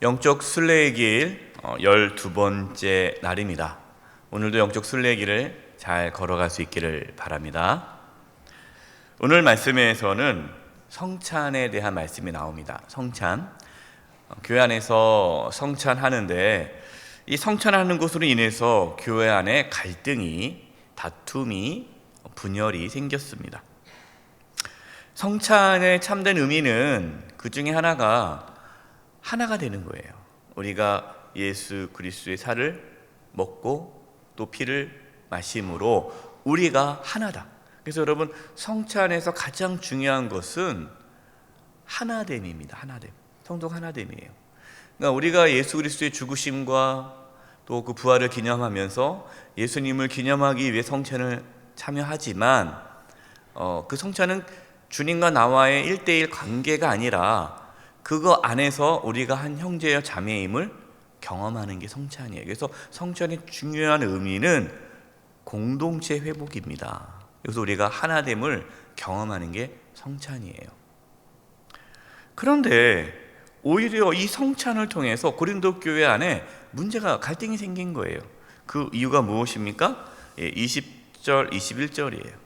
영적 순례의 길 12번째 날입니다. 오늘도 영적 순례의 길을 잘 걸어갈 수 있기를 바랍니다. 오늘 말씀에서는 성찬에 대한 말씀이 나옵니다. 성찬. 교회 안에서 성찬하는데 이 성찬하는 것으로 인해서 교회 안에 갈등이, 다툼이, 분열이 생겼습니다. 성찬의 참된 의미는 그 중에 하나가 되는 거예요. 우리가 예수 그리스도의 살을 먹고 또 피를 마심으로 우리가 하나다. 그래서 여러분, 성찬에서 가장 중요한 것은 하나됨입니다. 하나됨. 성도 하나됨이에요. 그러니까 우리가 예수 그리스도의 죽으심과 또 그 부활을 기념하면서 예수님을 기념하기 위해 성찬을 참여하지만 그 성찬은 주님과 나와의 1:1 관계가 아니라 그거 안에서 우리가 한 형제여 자매임을 경험하는 게 성찬이에요. 그래서 성찬의 중요한 의미는 공동체 회복입니다. 그래서 우리가 하나됨을 경험하는 게 성찬이에요. 그런데 오히려 이 성찬을 통해서 고린도 교회 안에 갈등이 생긴 거예요. 그 이유가 무엇입니까? 20절, 21절이에요.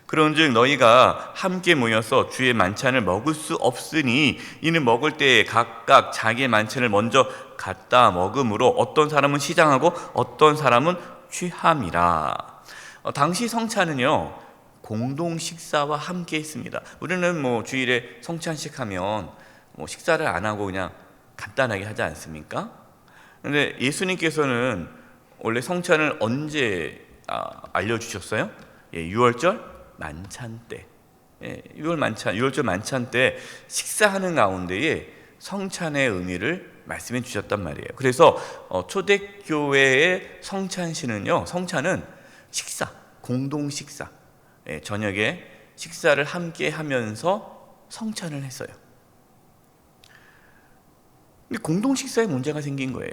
그런즉 너희가 함께 모여서 주의 만찬을 먹을 수 없으니 이는 먹을 때에 각각 자기의 만찬을 먼저 갖다 먹음으로 어떤 사람은 시장하고 어떤 사람은 취함이라. 당시 성찬은요, 공동 식사와 함께 했습니다. 우리는 주일에 성찬식 하면 식사를 안 하고 그냥 간단하게 하지 않습니까? 그런데 예수님께서는 원래 성찬을 언제 알려주셨어요? 6월절 만찬 때, 6월절 만찬 때 식사하는 가운데에 성찬의 의미를 말씀해 주셨단 말이에요. 그래서 초대교회의 성찬은 식사, 공동 식사, 저녁에 식사를 함께 하면서 성찬을 했어요. 근데 공동 식사에 문제가 생긴 거예요.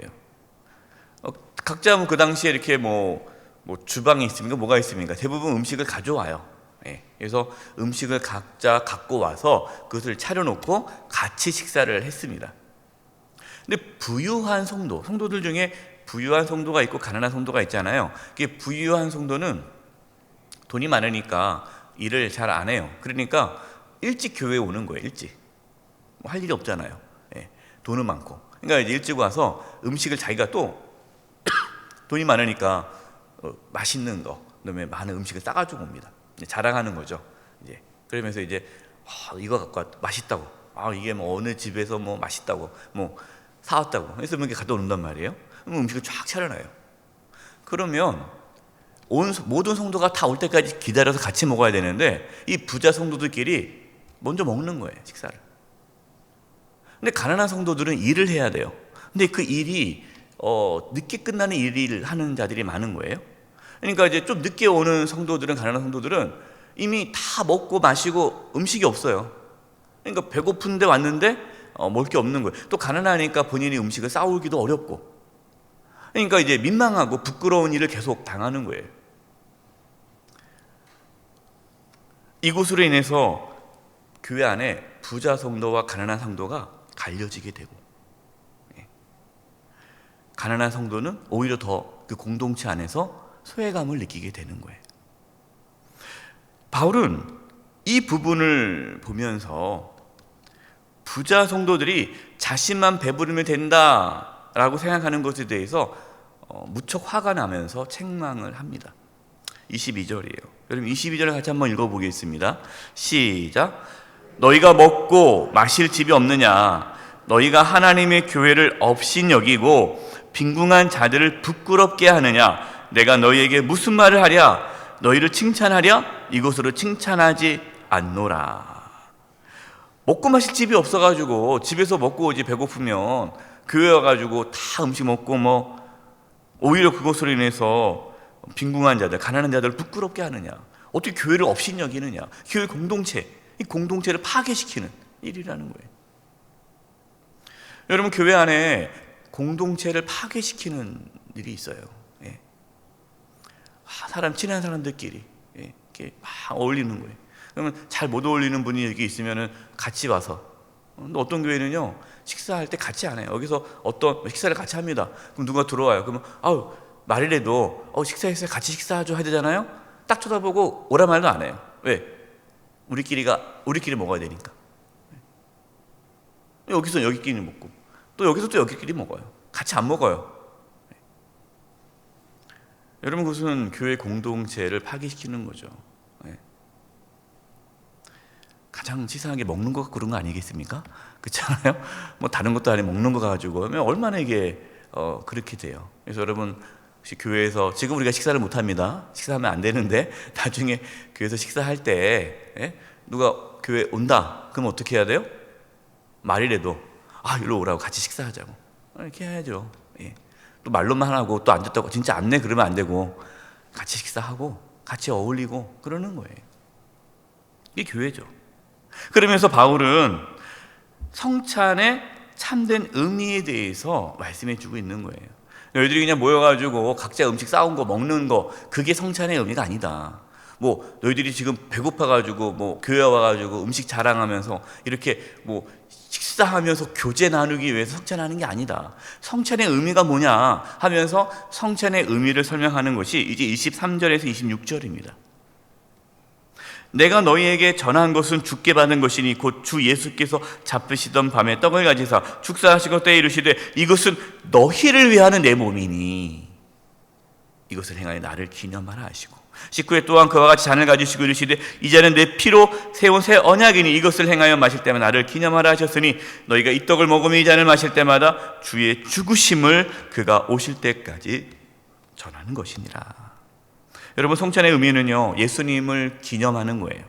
각자 그 당시에 이렇게 주방이 있습니까? 뭐가 있습니까? 대부분 음식을 가져와요. 그래서 음식을 각자 갖고 와서 그것을 차려놓고 같이 식사를 했습니다. 근데 부유한 성도들 중에 부유한 성도가 있고 가난한 성도가 있잖아요. 부유한 성도는 돈이 많으니까 일을 잘 안 해요. 그러니까 일찍 교회에 오는 거예요. 일찍. 할 일이 없잖아요. 돈은 많고. 그러니까 이제 일찍 와서 음식을 자기가 또 돈이 많으니까 맛있는 거, 그다음에 많은 음식을 싸가지고 옵니다. 자랑하는 거죠. 이제 그러면서 이제 이거 갖고 왔다, 맛있다고. 이게 어느 집에서 맛있다고, 사왔다고. 그래서 이렇게 갖다 놓는단 말이에요. 그럼 음식을 쫙 차려놔요. 그러면 모든 성도가 다 올 때까지 기다려서 같이 먹어야 되는데 이 부자 성도들끼리 먼저 먹는 거예요, 식사를. 근데 가난한 성도들은 일을 해야 돼요. 근데 그 일이 늦게 끝나는 일을 하는 자들이 많은 거예요. 그러니까 이제 좀 늦게 오는 가난한 성도들은 이미 다 먹고 마시고 음식이 없어요. 그러니까 배고픈데 왔는데 먹을 게 없는 거예요. 또 가난하니까 본인이 음식을 싸우기도 어렵고, 그러니까 이제 민망하고 부끄러운 일을 계속 당하는 거예요. 이것으로 인해서 교회 안에 부자 성도와 가난한 성도가 갈려지게 되고, 가난한 성도는 오히려 더 그 공동체 안에서 소외감을 느끼게 되는 거예요. 바울은 이 부분을 보면서 부자 성도들이 자신만 배부르면 된다라고 생각하는 것에 대해서 무척 화가 나면서 책망을 합니다. 22절이에요. 여러분 22절을 같이 한번 읽어보겠습니다. 시작. 너희가 먹고 마실 집이 없느냐? 너희가 하나님의 교회를 업신 여기고 빈궁한 자들을 부끄럽게 하느냐? 내가 너희에게 무슨 말을 하랴? 너희를 칭찬하랴? 이것으로 칭찬하지 않노라. 먹고 마실 집이 없어가지고 집에서 먹고 이제 배고프면 교회 와가지고 다 음식 먹고 오히려 그것으로 인해서 빈궁한 자들, 가난한 자들을 부끄럽게 하느냐? 어떻게 교회를 업신 여기느냐? 교회 이 공동체를 파괴시키는 일이라는 거예요. 여러분, 교회 안에 공동체를 파괴시키는 일이 있어요. 친한 사람들끼리 이렇게 막 어울리는 거예요. 그러면 잘 못 어울리는 분이 여기 있으면은 같이 와서 근데 어떤 교회는요, 식사할 때 같이 안 해요. 여기서 어떤 식사를 같이 합니다. 그럼 누가 들어와요. 그러면 아우 말이라도 식사했어요. 같이 식사하죠 해야 되잖아요. 딱 쳐다보고 오라 말도 안 해요. 왜? 우리끼리 먹어야 되니까. 여기서 여기끼리 먹고 또 여기서 또 여기끼리 먹어요. 같이 안 먹어요. 여러분, 그것은 교회 공동체를 파괴시키는 거죠. 가장 치사하게 먹는 거 그런 거 아니겠습니까? 그렇잖아요. 뭐 다른 것도 아니고 먹는 거 가지고 얼마나 이게 그렇게 돼요. 그래서 여러분, 혹시 교회에서 지금 우리가 식사를 못 합니다. 식사하면 안 되는데 나중에 교회에서 식사할 때 누가 교회 온다 그럼 어떻게 해야 돼요? 말이라도 일로 오라고 같이 식사하자고 이렇게 해야죠. 또 말로만 하고 또 앉았다고 진짜 안내 그러면 안 되고 같이 식사하고 같이 어울리고 그러는 거예요. 이게 교회죠. 그러면서 바울은 성찬의 참된 의미에 대해서 말씀해 주고 있는 거예요. 너희들이 그냥 모여가지고 각자 음식 싸운 거 먹는 거 그게 성찬의 의미가 아니다. 뭐 너희들이 지금 배고파가지고 뭐 교회 와가지고 음식 자랑하면서 이렇게 뭐 식사하면서 교제 나누기 위해서 성찬하는 게 아니다. 성찬의 의미가 뭐냐 하면서 성찬의 의미를 설명하는 것이 이제 23절에서 26절입니다. 내가 너희에게 전한 것은 주께 받은 것이니 곧 주 예수께서 잡으시던 밤에 떡을 가지사 축사하시고 때에 이르시되 이것은 너희를 위하는 내 몸이니 이것을 행하여 나를 기념하라 하시고 19회 또한 그와 같이 잔을 가지시고 이르시되 이 잔은 내 피로 세운 새 언약이니 이것을 행하여 마실 때마다 나를 기념하라 하셨으니 너희가 이 떡을 먹으며 이 잔을 마실 때마다 주의 죽으심을 그가 오실 때까지 전하는 것이니라. 여러분, 성찬의 의미는요, 예수님을 기념하는 거예요.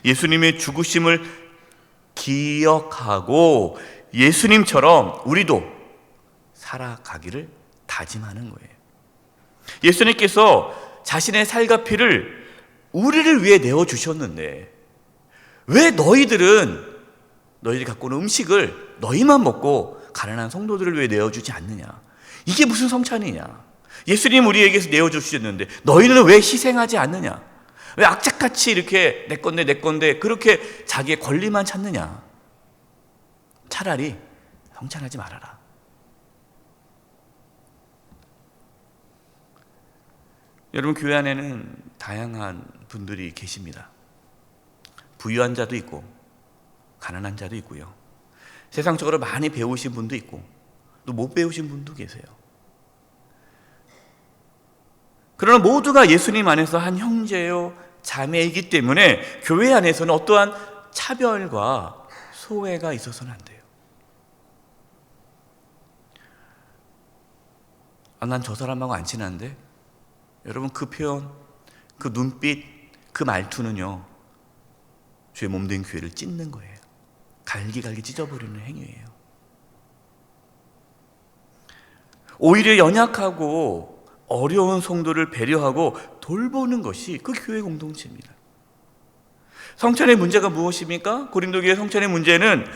예수님의 죽으심을 기억하고 예수님처럼 우리도 살아가기를 다짐하는 거예요. 예수님께서 자신의 살과 피를 우리를 위해 내어주셨는데 왜 너희들이 갖고 오는 음식을 너희만 먹고 가난한 성도들을 위해 내어주지 않느냐? 이게 무슨 성찬이냐? 예수님 우리에게서 내어주셨는데 너희는 왜 희생하지 않느냐? 왜 악착같이 이렇게 내 건데 그렇게 자기의 권리만 찾느냐? 차라리 성찬하지 말아라. 여러분, 교회 안에는 다양한 분들이 계십니다. 부유한 자도 있고 가난한 자도 있고요. 세상적으로 많이 배우신 분도 있고 또 못 배우신 분도 계세요. 그러나 모두가 예수님 안에서 한 형제요 자매이기 때문에 교회 안에서는 어떠한 차별과 소외가 있어서는 안 돼요. 난 저 사람하고 안 친한데? 여러분, 그 표현, 그 눈빛, 그 말투는요, 주의 몸된 교회를 찢는 거예요. 갈기갈기 찢어버리는 행위예요. 오히려 연약하고 어려운 성도를 배려하고 돌보는 것이 그 교회 공동체입니다. 성찬의 문제가 무엇입니까? 고린도교회 성찬의 문제는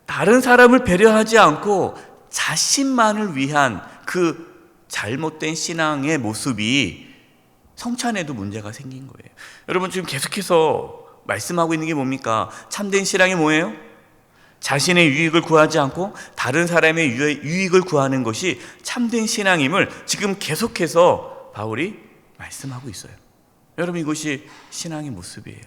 다른 사람을 배려하지 않고 자신만을 위한 그 잘못된 신앙의 모습이 성찬에도 문제가 생긴 거예요. 여러분, 지금 계속해서 말씀하고 있는 게 뭡니까? 참된 신앙이 뭐예요? 자신의 유익을 구하지 않고 다른 사람의 유익을 구하는 것이 참된 신앙임을 지금 계속해서 바울이 말씀하고 있어요. 여러분, 이것이 신앙의 모습이에요.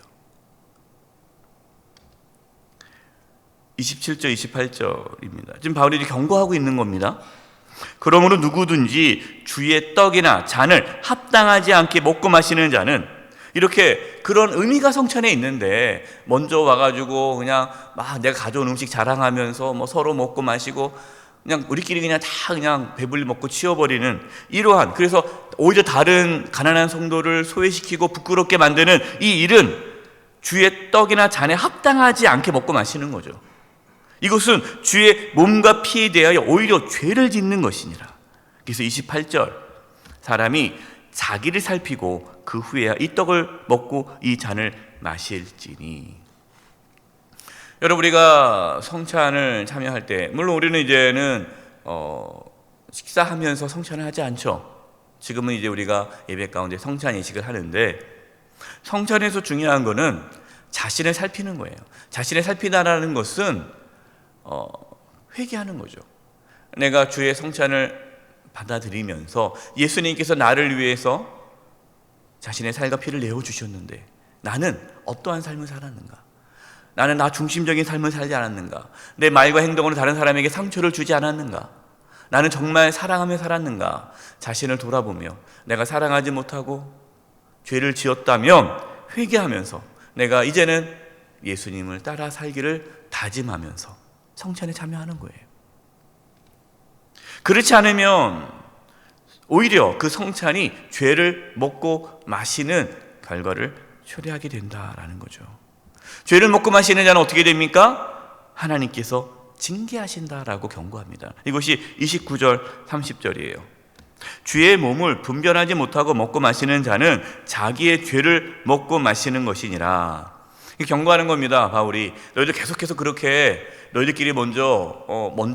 27절, 28절입니다. 지금 바울이 경고하고 있는 겁니다. 그러므로 누구든지 주의 떡이나 잔을 합당하지 않게 먹고 마시는 자는, 이렇게 그런 의미가 성찬에 있는데 먼저 와가지고 그냥 막 내가 가져온 음식 자랑하면서 뭐 서로 먹고 마시고 그냥 우리끼리 그냥 다 그냥 배불리 먹고 치워버리는 이러한, 그래서 오히려 다른 가난한 성도를 소외시키고 부끄럽게 만드는 이 일은 주의 떡이나 잔에 합당하지 않게 먹고 마시는 거죠. 이것은 주의 몸과 피에 대하여 오히려 죄를 짓는 것이니라. 그래서 28절, 사람이 자기를 살피고 그 후에야 이 떡을 먹고 이 잔을 마실지니. 여러분, 우리가 성찬을 참여할 때 물론 우리는 이제는 식사하면서 성찬을 하지 않죠. 지금은 이제 우리가 예배 가운데 성찬 예식을 하는데, 성찬에서 중요한 거는 자신을 살피는 거예요. 자신을 살피다라는 것은 회개하는 거죠. 내가 주의 성찬을 받아들이면서 예수님께서 나를 위해서 자신의 살과 피를 내어주셨는데 나는 어떠한 삶을 살았는가? 나는 나 중심적인 삶을 살지 않았는가? 내 말과 행동으로 다른 사람에게 상처를 주지 않았는가? 나는 정말 사랑하며 살았는가? 자신을 돌아보며 내가 사랑하지 못하고 죄를 지었다면 회개하면서 내가 이제는 예수님을 따라 살기를 다짐하면서 성찬에 참여하는 거예요. 그렇지 않으면 오히려 그 성찬이 죄를 먹고 마시는 결과를 초래하게 된다라는 거죠. 죄를 먹고 마시는 자는 어떻게 됩니까? 하나님께서 징계하신다라고 경고합니다. 이것이 29절 30절이에요. 주의 몸을 분별하지 못하고 먹고 마시는 자는 자기의 죄를 먹고 마시는 것이니라. 경고하는 겁니다. 바울이 너희들 계속해서 그렇게 너희들끼리 먼저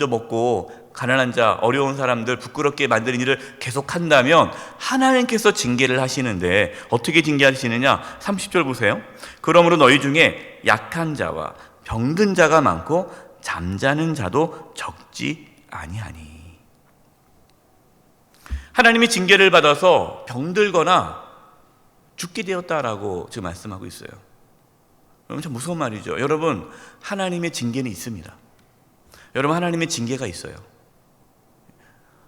먹고 가난한 자, 어려운 사람들 부끄럽게 만드는 일을 계속한다면 하나님께서 징계를 하시는데 어떻게 징계하시느냐? 30절 보세요. 그러므로 너희 중에 약한 자와 병든 자가 많고 잠자는 자도 적지 아니하니. 하나님의 징계를 받아서 병들거나 죽게 되었다라고 지금 말씀하고 있어요. 여러분 참 무서운 말이죠. 여러분 하나님의 징계는 있습니다. 여러분 하나님의 징계가 있어요.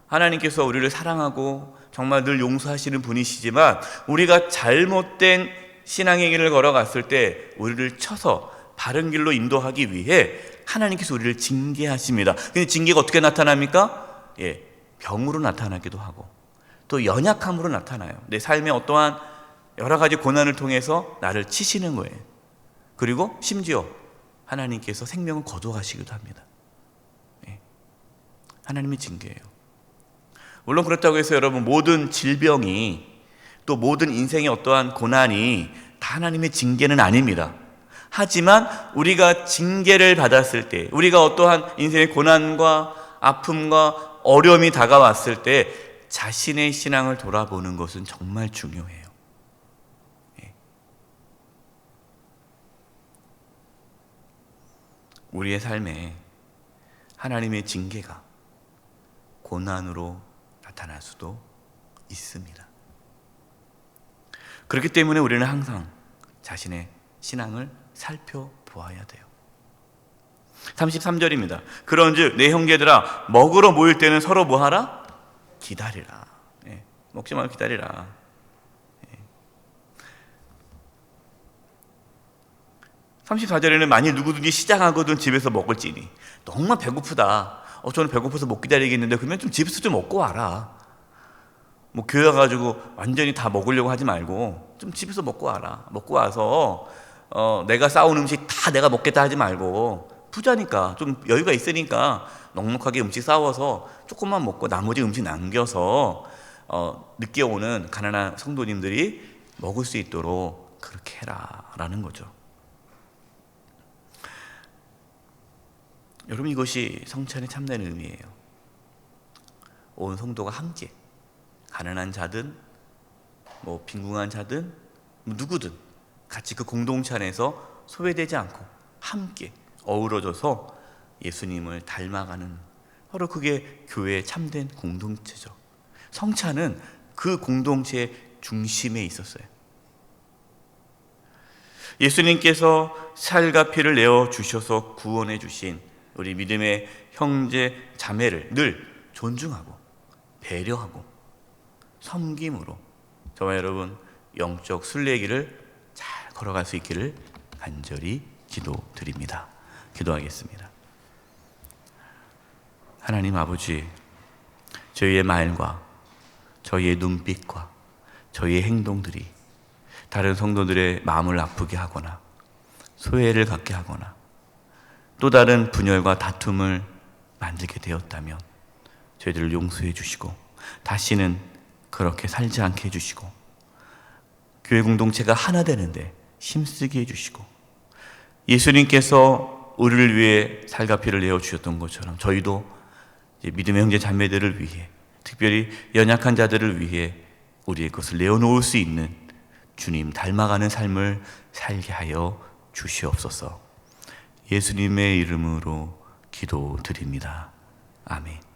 하나님께서 우리를 사랑하고 정말 늘 용서하시는 분이시지만 우리가 잘못된 신앙의 길을 걸어갔을 때 우리를 쳐서 바른 길로 인도하기 위해 하나님께서 우리를 징계하십니다. 근데 징계가 어떻게 나타납니까? 병으로 나타나기도 하고 또 연약함으로 나타나요. 내 삶에 어떠한 여러 가지 고난을 통해서 나를 치시는 거예요. 그리고 심지어 하나님께서 생명을 거둬가시기도 합니다. 하나님의 징계예요. 물론 그렇다고 해서 여러분 모든 질병이 또 모든 인생의 어떠한 고난이 다 하나님의 징계는 아닙니다. 하지만 우리가 징계를 받았을 때, 우리가 어떠한 인생의 고난과 아픔과 어려움이 다가왔을 때 자신의 신앙을 돌아보는 것은 정말 중요해요. 우리의 삶에 하나님의 징계가 고난으로 나타날 수도 있습니다. 그렇기 때문에 우리는 항상 자신의 신앙을 살펴보아야 돼요. 33절입니다. 그런즉 내 형제들아 먹으러 모일 때는 서로 뭐하라? 기다리라. 먹지 말고 기다리라. 34절에는 만일 누구든지 시장하거든 집에서 먹을지니 정말 배고프다. 저는 배고파서 못 기다리겠는데 그러면 좀 집에서 좀 먹고 와라. 뭐 교회 가가지고 완전히 다 먹으려고 하지 말고 좀 집에서 먹고 와라. 먹고 와서 내가 싸운 음식 다 내가 먹겠다 하지 말고 부자니까 좀 여유가 있으니까 넉넉하게 음식 싸워서 조금만 먹고 나머지 음식 남겨서 늦게 오는 가난한 성도님들이 먹을 수 있도록 그렇게 해라 라는 거죠. 여러분 이것이 성찬에 참되는 의미예요. 온 성도가 함께 가난한 자든 뭐 빈궁한 자든 누구든 같이 그 공동체 안에서 소외되지 않고 함께 어우러져서 예수님을 닮아가는 바로 그게 교회의 참된 공동체죠. 성찬은 그 공동체의 중심에 있었어요. 예수님께서 살과 피를 내어 주셔서 구원해 주신 우리 믿음의 형제 자매를 늘 존중하고 배려하고 섬김으로 저와 여러분 영적 순례의 길을 잘 걸어갈 수 있기를 간절히 기도드립니다. 기도하겠습니다. 하나님 아버지, 저희의 말과 저희의 눈빛과 저희의 행동들이 다른 성도들의 마음을 아프게 하거나 소외를 갖게 하거나 또 다른 분열과 다툼을 만들게 되었다면 저희들을 용서해 주시고 다시는 그렇게 살지 않게 해주시고 교회 공동체가 하나 되는데 힘쓰게 해주시고 예수님께서 우리를 위해 살과 피를 내어주셨던 것처럼 저희도 이제 믿음의 형제 자매들을 위해 특별히 연약한 자들을 위해 우리의 것을 내어놓을 수 있는 주님 닮아가는 삶을 살게 하여 주시옵소서. 예수님의 이름으로 기도드립니다. 아멘.